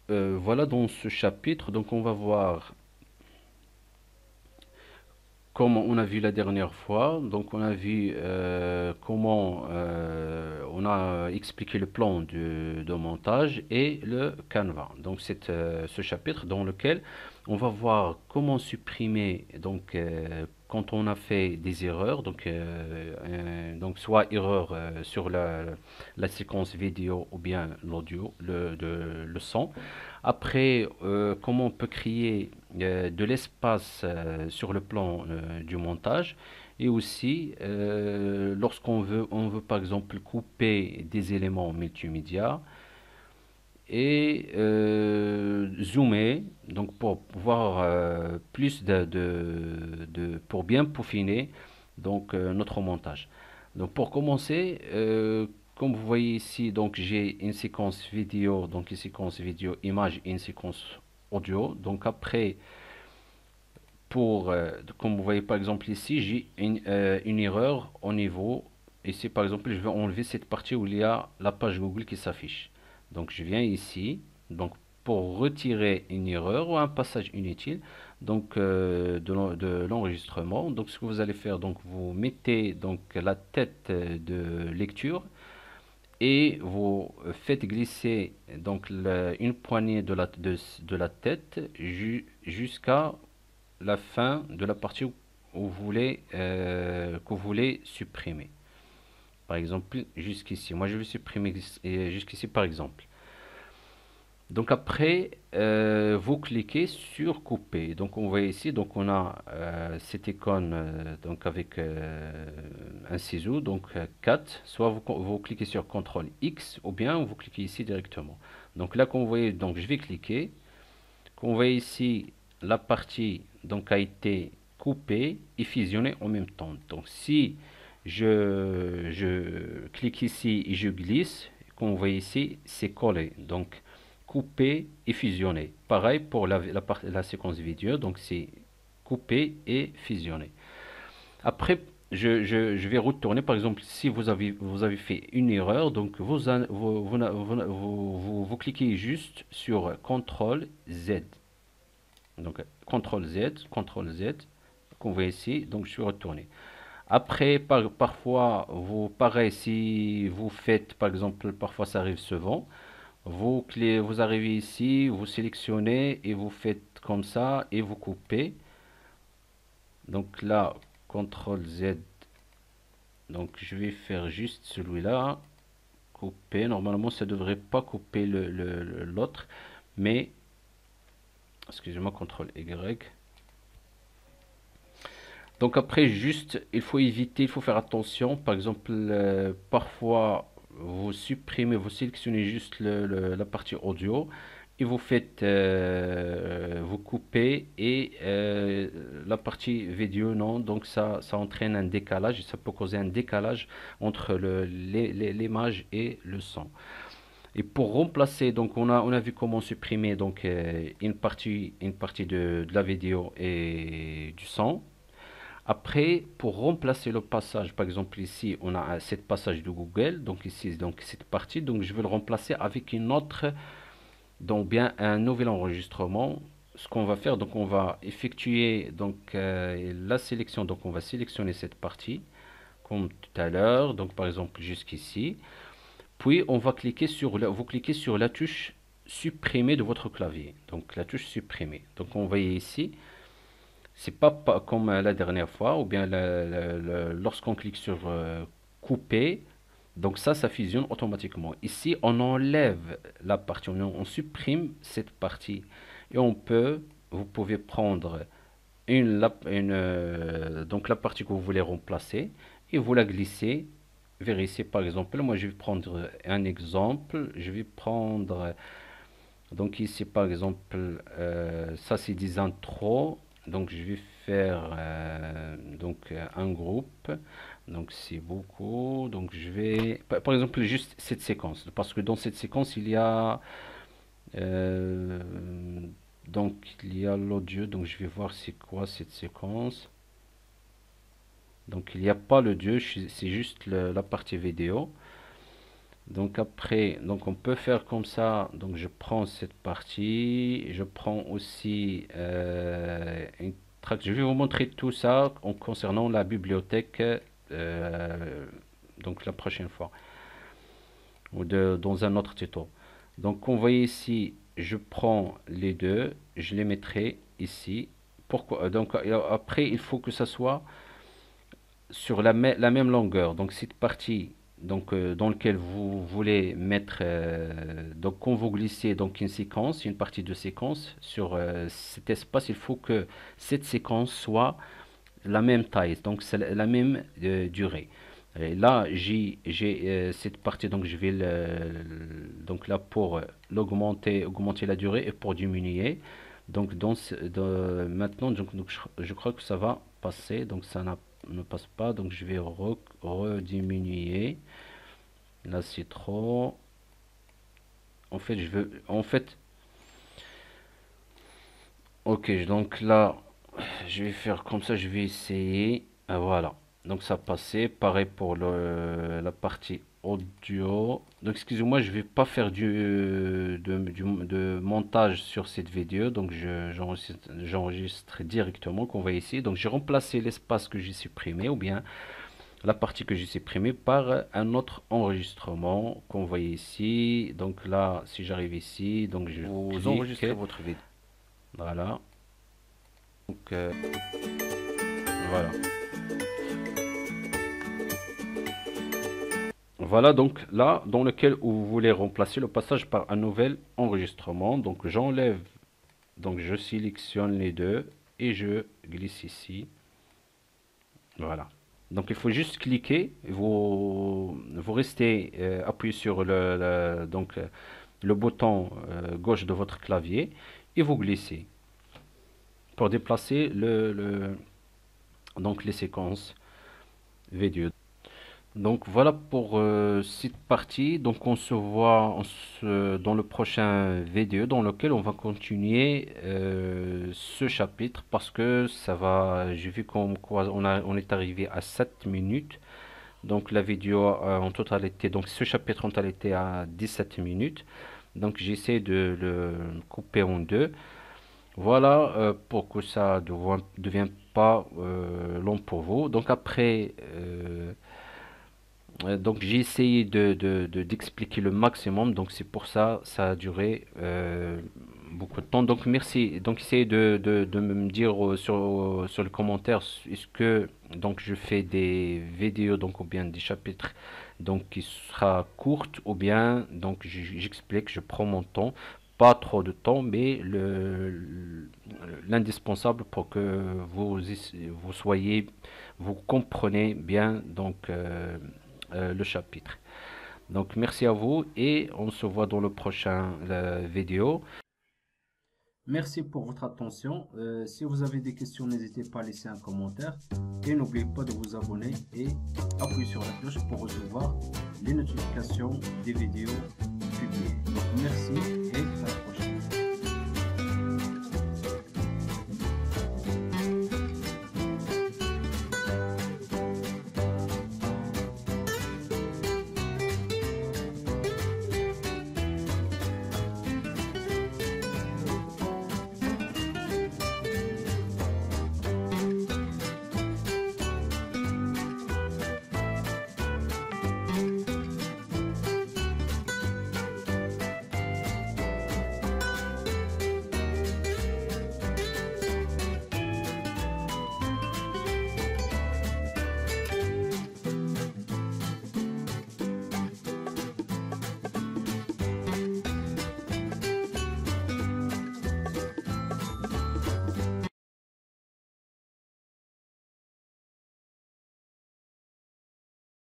voilà, dans ce chapitre, donc on va voir, comme on a vu la dernière fois, donc on a vu comment on a expliqué le plan de montage et le canevas. Donc c'est ce chapitre dans lequel on va voir comment supprimer, donc quand on a fait des erreurs, donc soit erreur sur la séquence vidéo ou bien l'audio, le son. Après, comment on peut créer de l'espace sur le plan du montage, et aussi on veut par exemple couper des éléments multimédia et zoomer, donc pour voir plus pour bien peaufiner donc notre montage. Donc pour commencer, comme vous voyez ici, donc j'ai une séquence vidéo, donc une séquence vidéo image et une séquence audio. Donc après, comme vous voyez par exemple ici, j'ai une erreur au niveau. Ici par exemple, je vais enlever cette partie où il y a la page Google qui s'affiche. Donc je viens ici, donc pour retirer une erreur ou un passage inutile, donc de l'enregistrement. Donc ce que vous allez faire, donc vous mettez donc la tête de lecture et vous faites glisser donc une poignée de la tête jusqu'à la fin de la partie où que vous voulez supprimer. Par exemple, jusqu'ici. Moi, je vais supprimer jusqu'ici, par exemple. Donc après, vous cliquez sur couper. Donc on voit ici, donc on a cette icône donc avec un ciseau, donc 4. Soit vous cliquez sur CTRL X ou bien vous cliquez ici directement. Donc là, comme vous voyez, donc je vais cliquer. Comme vous voyez ici, la partie donc a été coupée et fusionnée en même temps. Donc si je clique ici et je glisse, comme vous voyez ici, c'est collé. Donc coupé et fusionné. Pareil pour la séquence vidéo, donc c'est coupé et fusionné. Après, je vais retourner, par exemple, si vous avez fait une erreur, donc vous cliquez juste sur CTRL Z. Donc CTRL Z, CTRL Z, comme vous voyez ici, donc je suis retourné. Après, parfois, pareil, si vous faites, par exemple, parfois ça arrive souvent, vous arrivez ici, vous sélectionnez et vous faites comme ça et vous coupez. Donc là, CTRL Z, donc je vais faire juste celui-là, couper. Normalement, ça ne devrait pas couper l'autre, mais, excusez-moi, CTRL Y. Donc après, juste, il faut éviter, il faut faire attention. Par exemple, parfois, vous supprimez, vous sélectionnez juste la partie audio et vous faites, vous coupez et la partie vidéo, non. Donc ça entraîne un décalage, ça peut causer un décalage entre l'image et le son. Et pour remplacer, donc on a vu comment supprimer donc une partie de la vidéo et du son. Après, pour remplacer le passage, par exemple ici, on a cette passage de Google, donc ici, donc cette partie, donc je vais le remplacer avec une autre, donc bien un nouvel enregistrement. Ce qu'on va faire, donc on va effectuer donc la sélection, donc on va sélectionner cette partie, comme tout à l'heure, donc par exemple jusqu'ici. Puis on va cliquer vous cliquez sur la touche supprimer de votre clavier, donc la touche supprimer. Donc on voit ici. C'est pas comme la dernière fois, ou bien lorsqu'on clique sur couper, donc ça fusionne automatiquement. Ici, on enlève la partie, on supprime cette partie. Et vous pouvez prendre donc la partie que vous voulez remplacer, et vous la glissez vers ici, par exemple. Moi, je vais prendre un exemple. Je vais prendre donc ici par exemple, ça c'est des intros. Donc je vais faire un groupe. Donc c'est beaucoup. Donc je vais, par exemple, juste cette séquence. Parce que dans cette séquence, euh, il y a l'audio. Donc je vais voir c'est quoi cette séquence. Donc il n'y a pas l'audio, c'est juste la partie vidéo. Donc après, donc on peut faire comme ça. Donc je prends cette partie, je prends aussi une tract. Je vais vous montrer tout ça en concernant la bibliothèque donc la prochaine fois ou dans un autre tuto. Donc on voit ici, je prends les deux, je les mettrai ici. Pourquoi? Donc après, il faut que ça soit sur la même longueur. Donc cette partie donc, dans laquelle vous voulez mettre, donc quand vous glissez donc une séquence, une partie de séquence sur cet espace, il faut que cette séquence soit la même taille, donc c'est la même durée. Et là, j'ai cette partie, donc je vais donc là pour l'augmenter, augmenter la durée et pour diminuer. Donc maintenant, donc je crois que ça va passer, donc ça ne passe pas, donc je vais rediminuer. Là, c'est trop. En fait, ok, donc là, je vais faire comme ça, je vais essayer. Ah, voilà. Donc ça passait. Pareil pour la partie audio. Donc excusez-moi, je vais pas faire de montage sur cette vidéo. Donc j'enregistre directement qu'on voit ici. Donc j'ai remplacé l'espace que j'ai supprimé ou bien la partie que j'ai supprimée par un autre enregistrement qu'on voit ici. Donc là, si j'arrive ici, donc je vous enregistrez votre vidéo. Voilà. Donc voilà. Voilà donc là dans lequel vous voulez remplacer le passage par un nouvel enregistrement. Donc j'enlève, donc je sélectionne les deux et je glisse ici. Voilà. Donc il faut juste cliquer, vous restez appuyé sur le bouton gauche de votre clavier et vous glissez pour déplacer donc les séquences vidéo. Donc voilà pour cette partie. Donc on se voit dans le prochain vidéo dans lequel on va continuer ce chapitre parce que ça va. J'ai vu comme quoi on est arrivé à 7 minutes. Donc la vidéo en totalité, donc ce chapitre en totalité à 17 minutes. Donc j'essaie de le couper en deux. Voilà pour que ça ne devienne pas long pour vous. Donc après. Donc j'ai essayé d'expliquer le maximum, donc c'est pour ça ça a duré beaucoup de temps. Donc merci. Donc essayez de me dire sur le commentaire est-ce que donc je fais des vidéos donc ou bien des chapitres donc qui sera courte ou bien donc j'explique, je prends mon temps, pas trop de temps, mais l'indispensable pour que vous soyez, vous comprenez bien donc le chapitre. Donc merci à vous et on se voit dans le prochain vidéo. Merci pour votre attention. Si vous avez des questions, n'hésitez pas à laisser un commentaire et n'oubliez pas de vous abonner et appuyer sur la cloche pour recevoir les notifications des vidéos publiées. Donc merci et